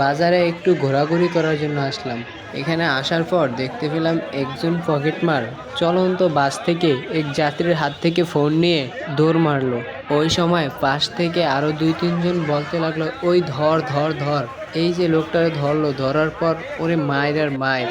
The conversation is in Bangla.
বাজারে একটু ঘোরাঘুরি করার জন্য আসলাম। এখানে আসার পর দেখতে পেলাম একজন পকেটমার চলন্ত বাস থেকে এক যাত্রীর হাত থেকে ফোন নিয়ে দৌড় মারলো। ওই সময় পাশ থেকে আরো 2-3 জন বলতে লাগলো, ওই ধর ধর ধর। এই যে লোকটারে ধরলো, ধরার পর ওরে মায়ের আর মায়ের।